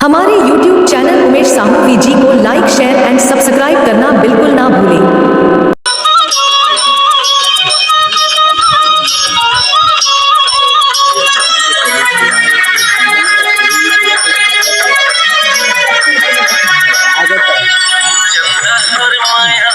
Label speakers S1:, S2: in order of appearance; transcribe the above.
S1: हमारे YouTube channel Umesh Sahu VG को like share and subscribe करना बिल्कुल ना भूलें।
S2: माया